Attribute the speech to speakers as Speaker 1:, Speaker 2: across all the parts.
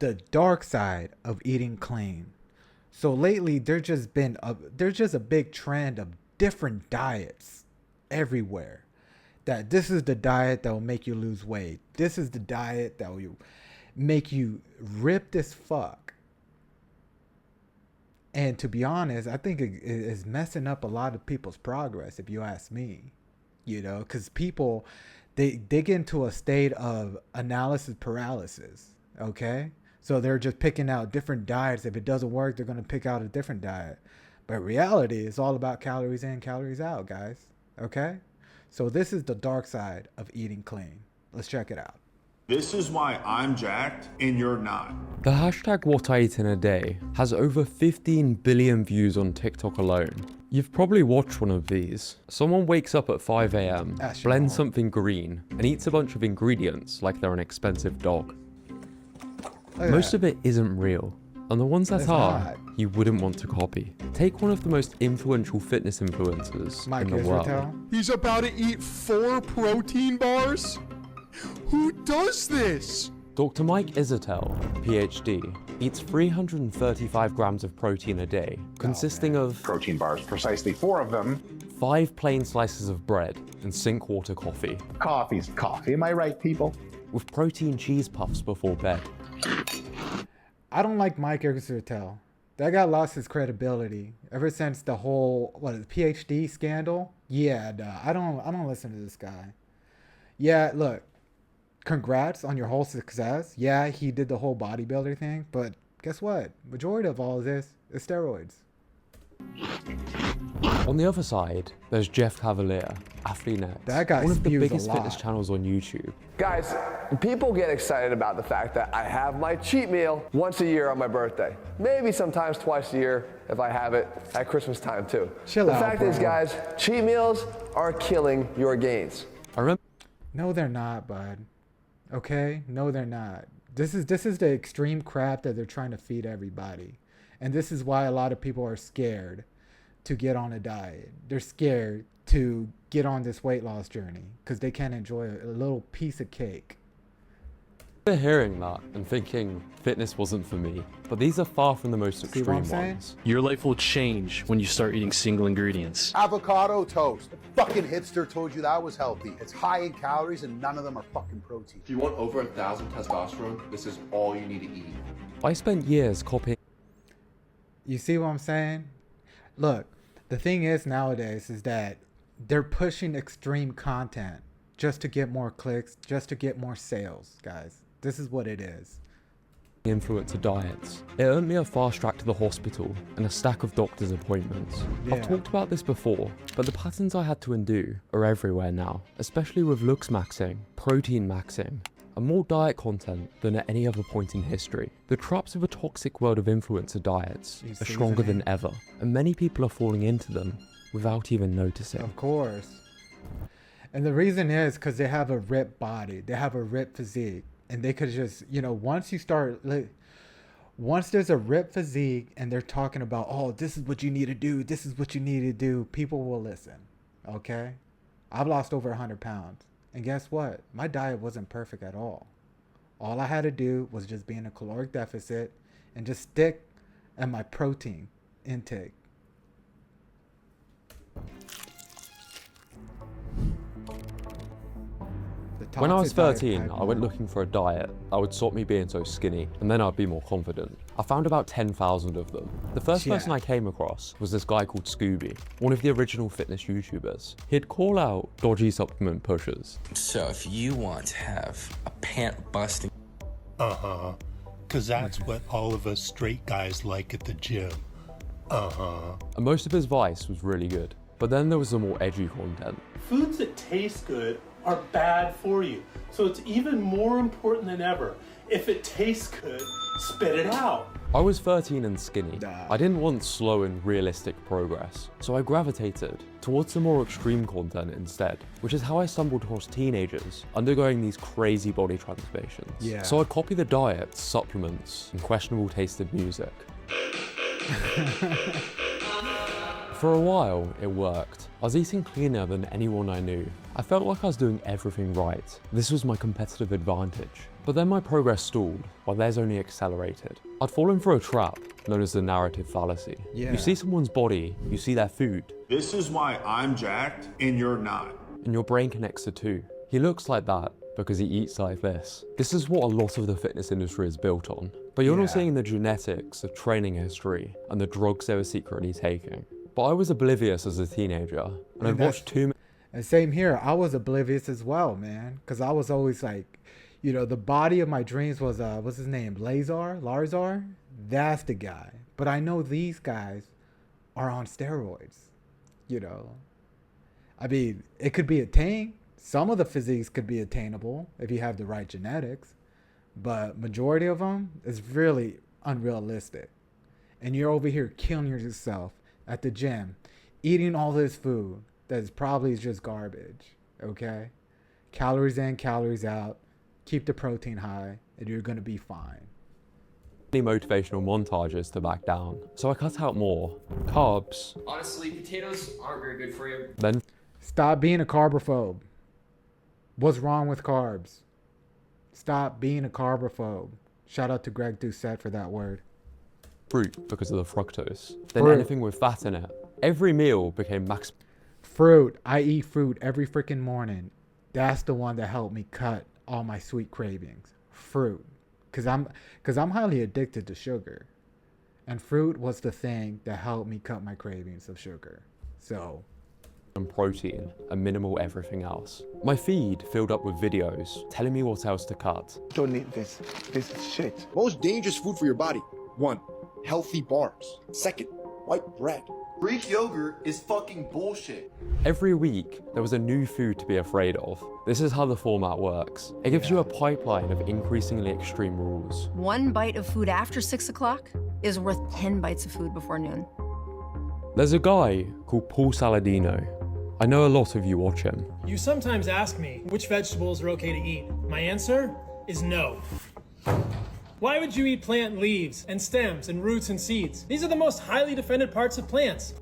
Speaker 1: the dark side of eating clean. So lately there's just a big trend of different diets everywhere. That this is the diet that will make you lose weight. This is the diet that will make you ripped as fuck. And to be honest, I think it is messing up a lot of people's progress, if you ask me. You know, because people, they get into a state of analysis paralysis. Okay? So they're just picking out different diets. If it doesn't work, they're going to pick out a different diet. But reality is all about calories in, calories out, guys. Okay? So this is the dark side of eating clean. Let's check it out.
Speaker 2: This is why I'm jacked and you're not.
Speaker 3: The hashtag what I eat in a day has over 15 billion views on TikTok alone. You've probably watched one of these. Someone wakes up at 5 a.m., blends something green, and eats a bunch of ingredients like they're an expensive dog. Most of it isn't real, and the ones that are, you wouldn't want to copy. Take one of the most influential fitness influencers in the world.
Speaker 4: He's about to eat 4 protein bars? Who does this?
Speaker 3: Dr. Mike Isotel, PhD, eats 335 grams of protein a day, consisting of
Speaker 5: protein bars, precisely 4 of them.
Speaker 3: 5 plain slices of bread and sink water coffee.
Speaker 5: Coffee's coffee, am I right, people?
Speaker 3: With protein cheese puffs before bed.
Speaker 1: I don't like Mike Isotel. That guy lost his credibility ever since the whole PhD scandal. Yeah, I don't listen to this guy. Yeah, look. Congrats on your whole success. Yeah, he did the whole bodybuilder thing, but guess what? Majority of all of this is steroids.
Speaker 3: On the other side, there's Jeff Cavalier, Athleanets,
Speaker 1: that guy
Speaker 3: one of the biggest fitness channels on YouTube.
Speaker 6: Guys, people get excited about the fact that I have my cheat meal once a year on my birthday. Maybe sometimes twice a year if I have it at Christmas time too.
Speaker 1: Chill out,
Speaker 6: the fact is, guys, cheat meals are killing your gains.
Speaker 3: I remember.
Speaker 1: No, they're not, bud. Okay? No, they're not. This is the extreme crap that they're trying to feed everybody. And this is why a lot of people are scared to get on a diet. They're scared to get on this weight loss journey because they can't enjoy a little piece of cake.
Speaker 3: Hearing that and thinking fitness wasn't for me, but these are far from the most extreme ones.
Speaker 7: Your life will change when you start eating single ingredients.
Speaker 8: Avocado toast. The fucking hipster told you that was healthy. It's high in calories and none of them are fucking protein.
Speaker 9: If you want over 1,000 testosterone, this is all you need to eat.
Speaker 3: I spent years copying.
Speaker 1: You see what I'm saying? Look, the thing is nowadays is that they're pushing extreme content just to get more clicks, just to get more sales, guys. This is what it is.
Speaker 3: Influencer diets. It earned me a fast track to the hospital and a stack of doctor's appointments. Yeah. I've talked about this before, but the patterns I had to undo are everywhere now, especially with looks maxing, protein maxing, and more diet content than at any other point in history. The traps of a toxic world of influencer diets are stronger than ever, and many people are falling into them without even noticing.
Speaker 1: Of course. And the reason is because they have a ripped body, they have a ripped physique. And they could just, once there's a ripped physique and they're talking about, oh, this is what you need to do, this is what you need to do, people will listen, okay? I've lost over 100 pounds. And guess what? My diet wasn't perfect at all. All I had to do was just be in a caloric deficit and just stick at my protein intake.
Speaker 3: When I was 13, I went looking for a diet that would stop me being so skinny, and then I'd be more confident. I found about 10,000 of them. The first person I came across was this guy called Scooby, one of the original fitness YouTubers. He'd call out dodgy supplement pushers.
Speaker 10: So if you want to have a pant-busting...
Speaker 4: Because that's what all of us straight guys like at the gym.
Speaker 3: And most of his advice was really good. But then there was the more edgy content.
Speaker 11: Foods that taste good are bad for you. So it's even more important than ever. If it tastes good, spit it out.
Speaker 3: I was 13 and skinny. I didn't want slow and realistic progress, so I gravitated towards the more extreme content instead, which is how I stumbled across teenagers undergoing these crazy body transformations. Yeah. So I'd copy the diets, supplements, and questionable tasted music. For a while, it worked. I was eating cleaner than anyone I knew. I felt like I was doing everything right. This was my competitive advantage. But then my progress stalled, while theirs only accelerated. I'd fallen for a trap, known as the narrative fallacy.
Speaker 1: Yeah.
Speaker 3: You see someone's body, you see their food,
Speaker 2: This is why I'm jacked and you're not.
Speaker 3: and your brain connects the two. He looks like that because he eats like this. This is what a lot of the fitness industry is built on. But you're not
Speaker 1: Yeah.
Speaker 3: seeing the genetics, the training history, and the drugs they were secretly taking. But I was oblivious as a teenager, and I'd watched too many.
Speaker 1: And same here. I was oblivious as well, man, because I was always like, you know, the body of my dreams was what's his name, Larzar. That's the guy. But I know these guys are on steroids. You know, I mean, it could be attained. Some of the physiques could be attainable if you have the right genetics, but majority of them is really unrealistic. And you're over here killing yourself at the gym, eating all this food that is probably just garbage. Okay, calories in, calories out. Keep the protein high, and you're gonna be fine.
Speaker 3: Motivational montages to back down. So I cut out more carbs,
Speaker 10: Honestly, potatoes aren't very good for you.
Speaker 3: then
Speaker 1: Stop being a carbophobe. What's wrong with carbs? Stop being a carbophobe. Shout out to Greg Doucette for that word.
Speaker 3: fruit because of the fructose, then
Speaker 1: Fruit.
Speaker 3: anything with fat in it. Every meal became max.
Speaker 1: Fruit. I eat fruit every freaking morning. That's the one that helped me cut all my sweet cravings. Fruit. Cause I'm highly addicted to sugar. And fruit was the thing that helped me cut my cravings of sugar. So
Speaker 3: And protein and minimal everything else. My feed filled up with videos telling me what else to cut.
Speaker 4: Don't eat this. This is shit. Most dangerous food for your body. 1. Healthy bars. 2nd, white bread.
Speaker 9: Greek yogurt is fucking bullshit.
Speaker 3: Every week, there was a new food to be afraid of. This is how the format works. It gives you a pipeline of increasingly extreme rules.
Speaker 12: 1 bite of food after 6 o'clock is worth 10 bites of food before noon.
Speaker 3: There's a guy called Paul Saladino. I know a lot of you watch him.
Speaker 13: You sometimes ask me which vegetables are okay to eat. My answer is no. Why would you eat plant leaves and stems and roots and seeds? These are the most highly defended parts of plants.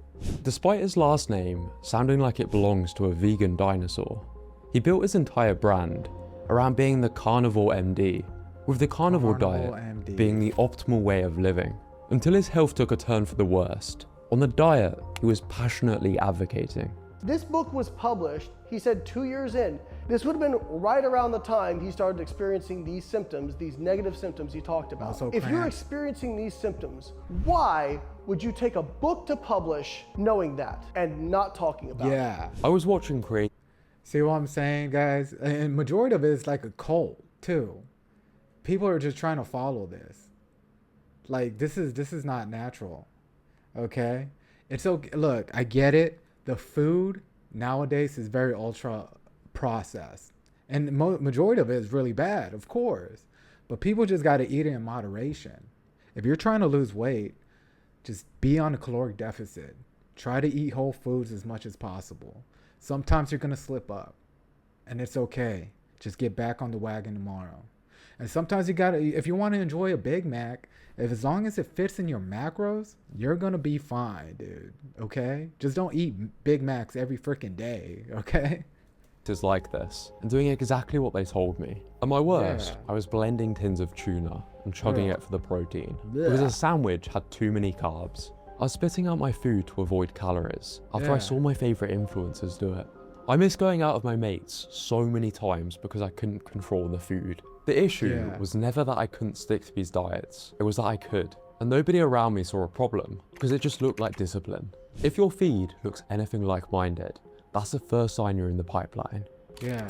Speaker 3: Despite his last name sounding like it belongs to a vegan dinosaur, he built his entire brand around being the carnivore MD, with the carnivore diet
Speaker 1: MD.
Speaker 3: being the optimal way of living. Until his health took a turn for the worst, on the diet he was passionately advocating.
Speaker 14: This book was published, he said 2 years in. This would have been right around the time he started experiencing these symptoms, these negative symptoms he talked about.
Speaker 1: Also
Speaker 14: If you're
Speaker 1: cramps.
Speaker 14: experiencing these symptoms, why would you take a book to publish knowing that and not talking about it?
Speaker 1: yeah.
Speaker 3: I was watching create.
Speaker 1: See what I'm saying, guys? And majority of it is like a cult too. People are just trying to follow this. Like this is not natural. Okay? It's okay. Look, I get it. The food nowadays is very ultra processed. And majority of it is really bad, of course. But people just got to eat it in moderation. If you're trying to lose weight, just be on a caloric deficit. Try to eat whole foods as much as possible. Sometimes you're going to slip up, and it's okay. Just get back on the wagon tomorrow. And sometimes you got to, if you want to enjoy a Big Mac, if as long as it fits in your macros, you're going to be fine, dude. Okay? Just don't eat Big Macs every freaking day, okay?
Speaker 3: Is like this and doing exactly what they told me. At my worst,
Speaker 1: Yeah.
Speaker 3: I was blending tins of tuna and chugging
Speaker 1: Ugh.
Speaker 3: it for the protein
Speaker 1: Blech.
Speaker 3: because a sandwich had too many carbs. I was spitting out my food to avoid calories after I
Speaker 1: Yeah.
Speaker 3: saw my favorite influencers do it. I missed going out with my mates so many times because I couldn't control the food. The issue
Speaker 1: Yeah.
Speaker 3: was never that I couldn't stick to these diets, it was that I could. And nobody around me saw a problem because it just looked like discipline. If your feed looks anything like mine did, that's the first sign you're in the pipeline.
Speaker 1: Yeah.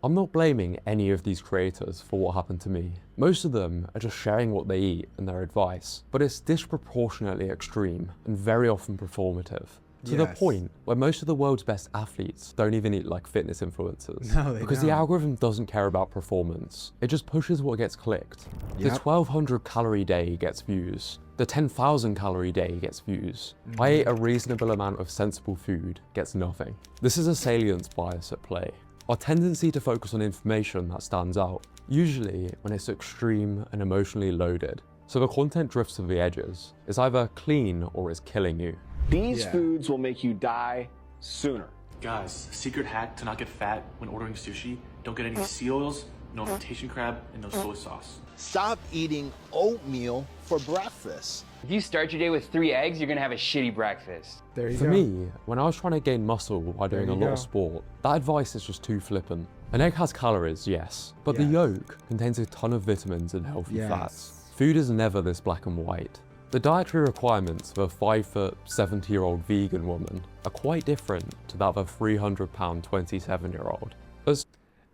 Speaker 3: I'm not blaming any of these creators for what happened to me. Most of them are just sharing what they eat and their advice, but it's disproportionately extreme and very often performative. To the
Speaker 1: Yes.
Speaker 3: point where most of the world's best athletes don't even eat like fitness influencers.
Speaker 1: No, they
Speaker 3: because the
Speaker 1: don't.
Speaker 3: algorithm doesn't care about performance. It just pushes what gets clicked. The
Speaker 1: Yep.
Speaker 3: 1200 calorie day gets views. The 10,000 calorie day gets views. I ate a reasonable amount of sensible food gets nothing. This is a salience bias at play. Our tendency to focus on information that stands out, usually when it's extreme and emotionally loaded. So the content drifts to the edges. It's either clean or it's killing you.
Speaker 15: These foods will make you die sooner.
Speaker 7: Guys, secret hack to not get fat when ordering sushi: don't get any sea oils, no flotation crab, and no soy sauce.
Speaker 8: Stop eating oatmeal for breakfast.
Speaker 16: If you start your day with 3 eggs, you're gonna have a shitty breakfast.
Speaker 1: There you
Speaker 3: For
Speaker 1: go.
Speaker 3: me, when I was trying to gain muscle while doing a lot of sport, that advice is just too flippant. An egg has calories, yes, but the yolk contains a ton of vitamins and healthy fats. Food is never this black and white. The dietary requirements of a 5', 70-year-old vegan woman are quite different to that of a 300-pound 27-year-old.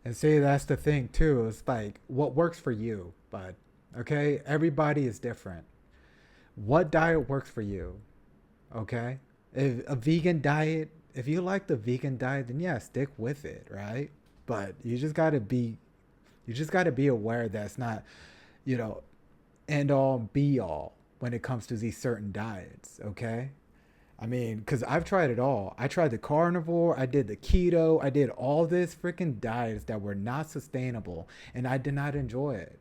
Speaker 1: And see, that's the thing too. It's like, what works for you, bud? Okay, everybody is different. What diet works for you? Okay, if a vegan diet, if you like the vegan diet, then yeah, stick with it, right? But you just gotta be aware that it's not, you know, end all be all when it comes to these certain diets. Okay, I mean, because I've tried it all. I tried the carnivore, I did the keto, I did all this freaking diets that were not sustainable, and I did not enjoy it.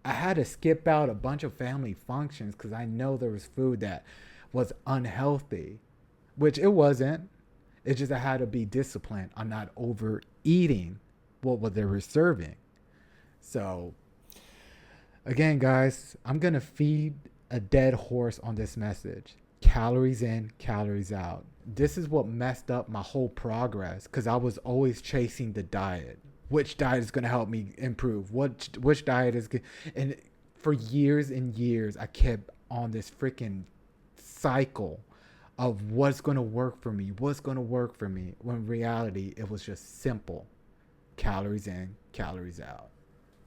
Speaker 1: I had to skip out a bunch of family functions because I know there was food that was unhealthy, which it wasn't. It's just I had to be disciplined on not overeating what they were serving. So, again, guys, I'm going to feed a dead horse on this message. Calories in, calories out. This is what messed up my whole progress because I was always chasing the diet. Which diet is going to help me improve? Which diet is good? And for years and years, I kept on this freaking cycle of what's going to work for me, what's going to work for me. When in reality, it was just simple. Calories in, calories out.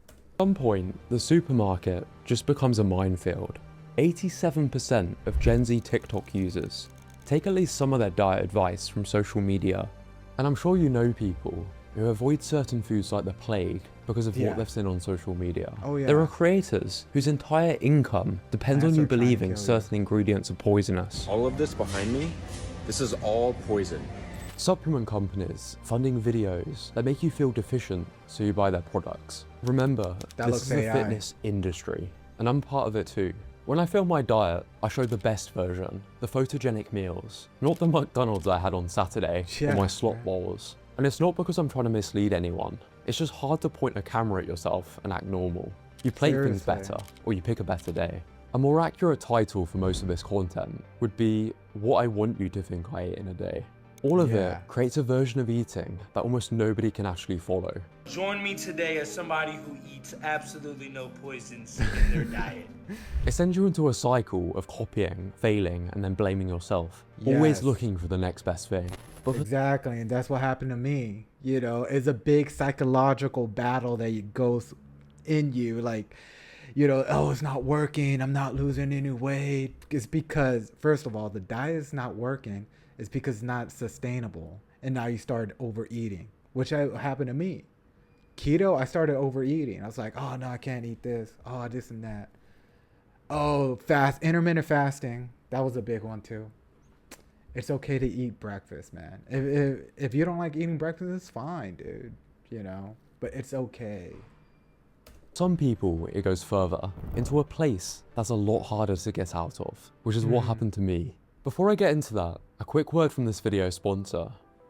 Speaker 3: At some point, the supermarket just becomes a minefield. 87% of Gen Z TikTok users take at least some of their diet advice from social media. And I'm sure you know people who avoid certain foods like the plague because of what they've seen on social media.
Speaker 1: Oh, yeah.
Speaker 3: There are creators whose entire income depends on you believing certain ingredients are poisonous.
Speaker 17: All of this behind me, this is all poison.
Speaker 3: Supplement companies funding videos that make you feel deficient so you buy their products. Remember, this is a fitness industry, and I'm part of it too. When I film my diet, I show the best version, the photogenic meals, not the McDonald's I had on Saturday or my slot bowls. And it's not because I'm trying to mislead anyone. It's just hard to point a camera at yourself and act normal. You plate things better, or you pick a better day. A more accurate title for most of this content would be what I want you to think I ate in a day. All of it creates a version of eating that almost nobody can actually follow.
Speaker 18: Join me today as somebody who eats absolutely no poisons in their diet.
Speaker 3: It sends you into a cycle of copying, failing, and then blaming yourself. Always looking for the next best thing. But
Speaker 1: exactly, and that's what happened to me. You know, it's a big psychological battle that goes in you. Like, you know, oh, it's not working. I'm not losing any weight. It's because, first of all, the diet is not working. It's because it's not sustainable. And now you start overeating, which happened to me. Keto, I started overeating. I was like, oh, no, I can't eat this. Oh, this and that. Oh, intermittent fasting. That was a big one, too. It's okay to eat breakfast, man. If you don't like eating breakfast, it's fine, dude. You know, but it's okay.
Speaker 3: Some people, it goes further, into a place that's a lot harder to get out of, which is what happened to me. Before I get into that, a quick word from this video sponsor.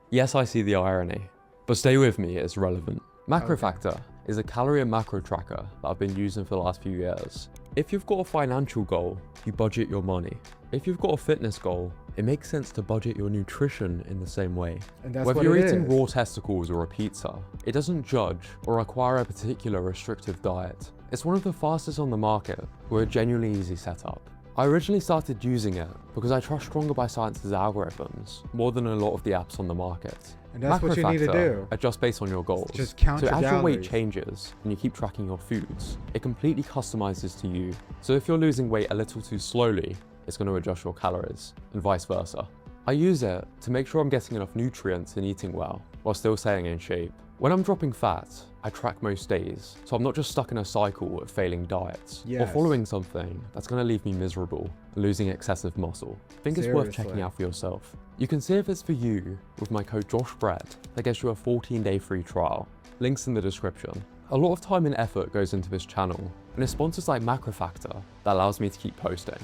Speaker 3: Yes, I see the irony, but stay with me, it's relevant. MacroFactor is a calorie and macro tracker that I've been using for the last few years. If you've got a financial goal, you budget your money. If you've got a fitness goal, it makes sense to budget your nutrition in the same way.
Speaker 1: And that's
Speaker 3: Whether you're eating raw testicles or a pizza, it doesn't judge or require a particular restrictive diet. It's one of the fastest on the market with a genuinely easy setup. I originally started using it because I trust Stronger by Science's algorithms more than a lot of the apps on the market.
Speaker 1: And that's what you need to do.
Speaker 3: Adjusts based on your goals.
Speaker 1: Just count
Speaker 3: so
Speaker 1: your
Speaker 3: as your weight
Speaker 1: calories.
Speaker 3: changes and you keep tracking your foods, it completely customizes to you. So if you're losing weight a little too slowly, it's going to adjust your calories, and vice versa. I use it to make sure I'm getting enough nutrients and eating well, while still staying in shape. When I'm dropping fat, I track most days, so I'm not just stuck in a cycle of failing diets, or following something that's going to leave me miserable and losing excessive muscle. I think it's worth checking out for yourself. You can see if it's for you with my code JOSHBRED that gets you a 14-day free trial. Links in the description. A lot of time and effort goes into this channel, and it's sponsors like MacroFactor that allows me to keep posting.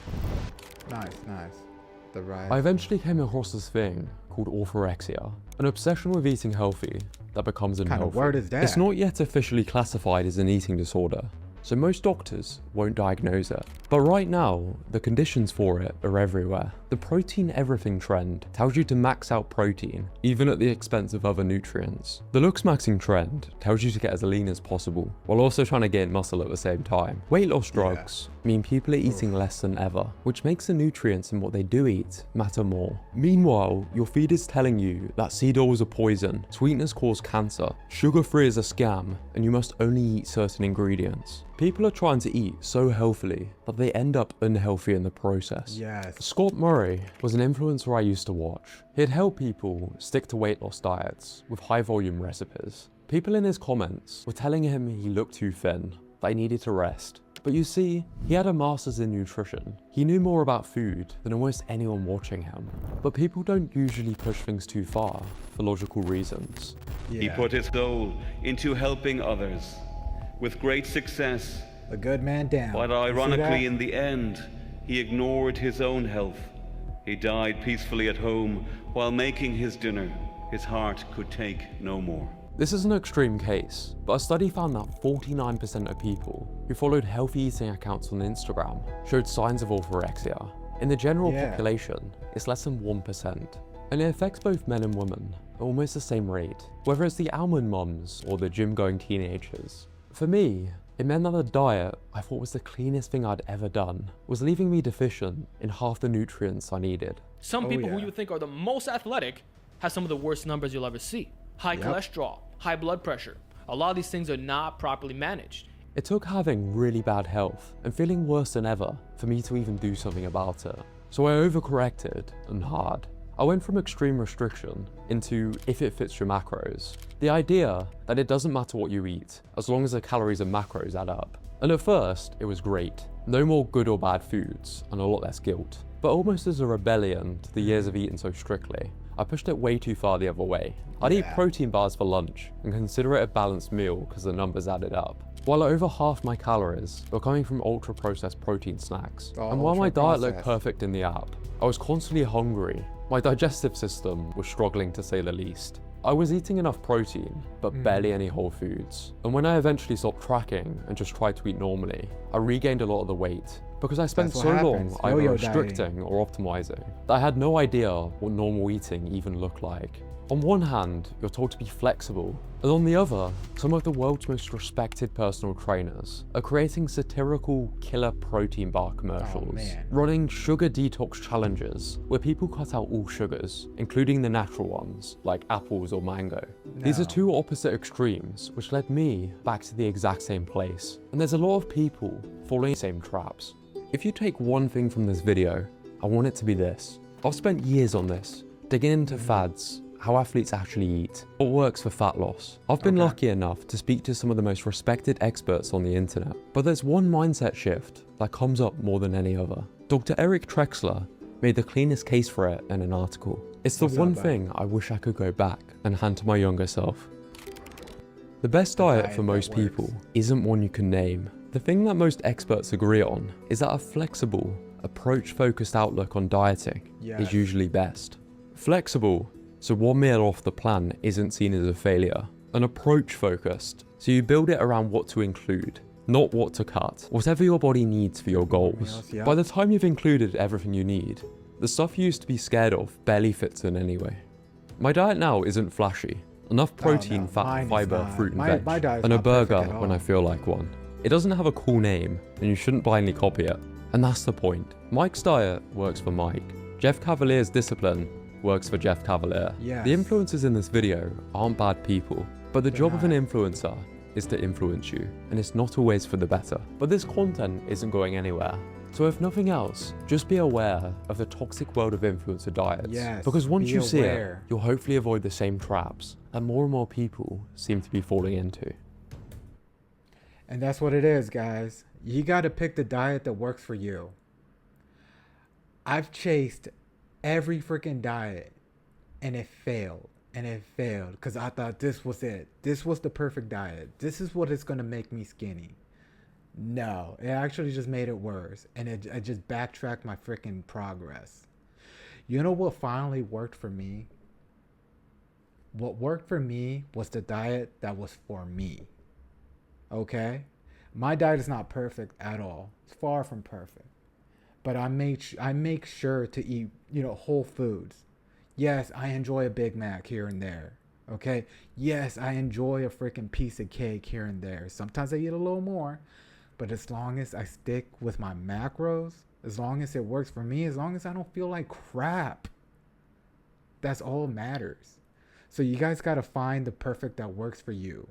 Speaker 1: Nice, nice. The rise.
Speaker 3: I eventually came across this thing called orthorexia, an obsession with eating healthy that becomes unhealthy.
Speaker 1: What kind of word is that?
Speaker 3: It's not yet officially classified as an eating disorder, so most doctors won't diagnose it. But right now, the conditions for it are everywhere. The protein everything trend tells you to max out protein, even at the expense of other nutrients. The looks maxing trend tells you to get as lean as possible, while also trying to gain muscle at the same time. Weight loss drugs mean people are eating less than ever, which makes the nutrients in what they do eat matter more. Meanwhile, your feed is telling you that seed oils are poison, sweeteners cause cancer, sugar-free is a scam, and you must only eat certain ingredients. People are trying to eat so healthily, but they end up unhealthy in the process.
Speaker 1: Yes.
Speaker 3: Scott Murray was an influencer I used to watch. He'd help people stick to weight loss diets with high volume recipes. People in his comments were telling him he looked too thin, that he needed to rest. But you see, he had a master's in nutrition. He knew more about food than almost anyone watching him. But people don't usually push things too far for logical reasons.
Speaker 19: He put his soul into helping others. With great success,
Speaker 1: a good man down.
Speaker 19: But ironically, in the end, he ignored his own health. He died peacefully at home while making his dinner. His heart could take no more.
Speaker 3: This is an extreme case, but a study found that 49% of people who followed healthy eating accounts on Instagram showed signs of orthorexia. In the general population, it's less than 1%. And it affects both men and women at almost the same rate, whether it's the almond mums or the gym-going teenagers. For me, it meant that the diet I thought was the cleanest thing I'd ever done was leaving me deficient in half the nutrients I needed.
Speaker 20: Some people who you would think are the most athletic have some of the worst numbers you'll ever see. High cholesterol, high blood pressure. A lot of these things are not properly managed.
Speaker 3: It took having really bad health and feeling worse than ever for me to even do something about it. So I overcorrected and hard. I went from extreme restriction into if it fits your macros. The idea that it doesn't matter what you eat, as long as the calories and macros add up. And at first, it was great. No more good or bad foods, and a lot less guilt. But almost as a rebellion to the years of eating so strictly, I pushed it way too far the other way. I'd eat protein bars for lunch and consider it a balanced meal because the numbers added up. While over half my calories were coming from ultra-processed protein snacks. And while my diet looked perfect in the app, I was constantly hungry. My digestive system was struggling to say the least. I was eating enough protein, but barely any whole foods. And when I eventually stopped tracking and just tried to eat normally, I regained a lot of the weight. Because I spent so long either restricting or optimizing, that I had no idea what normal eating even looked like. On one hand, you're told to be flexible, and on the other, some of the world's most respected personal trainers are creating satirical killer protein bar commercials, running sugar detox challenges where people cut out all sugars, including the natural ones, like apples or mango. These are two opposite extremes, which led me back to the exact same place. And there's a lot of people falling in the same traps. If you take one thing from this video, I want it to be this. I've spent years on this, digging into fads, how athletes actually eat, what works for fat loss. I've been lucky enough to speak to some of the most respected experts on the internet, but there's one mindset shift that comes up more than any other. Dr. Eric Trexler made the cleanest case for it in an article. It's the one thing I wish I could go back and hand to my younger self. The best diet for most people isn't one you can name. The thing that most experts agree on is that a flexible, approach-focused outlook on dieting is usually best. Flexible, so one meal off the plan isn't seen as a failure. An approach focused, so you build it around what to include, not what to cut. Whatever your body needs for your goals. By the time you've included everything you need, the stuff you used to be scared of barely fits in anyway. My diet now isn't flashy. Enough protein, fat, fiber, fruit and veg, and a burger when I feel like one. It doesn't have a cool name, and you shouldn't blindly copy it. And that's the point. Mike's diet works for Mike. Jeff Cavalier's discipline works for Jeff Cavalier. The influencers in this video aren't bad people, but the job of an influencer is to influence you, and it's not always for the better. But this content isn't going anywhere. So if nothing else, just be aware of the toxic world of influencer diets. Because once you see it, you'll hopefully avoid the same traps that more and more people seem to be falling into.
Speaker 1: And that's what it is, guys. You got to pick the diet that works for you. I've chased every freaking diet and it failed. And it failed because I thought this was it. This was the perfect diet. This is what is going to make me skinny. No, it actually just made it worse. And I just backtracked my freaking progress. You know what finally worked for me? What worked for me was the diet that was for me. Okay? My diet is not perfect at all. It's far from perfect. But I make sure to eat, whole foods. Yes, I enjoy a Big Mac here and there. Okay? Yes, I enjoy a freaking piece of cake here and there. Sometimes I eat a little more. But as long as I stick with my macros, as long as it works for me, as long as I don't feel like crap, that's all that matters. So you guys got to find the perfect that works for you.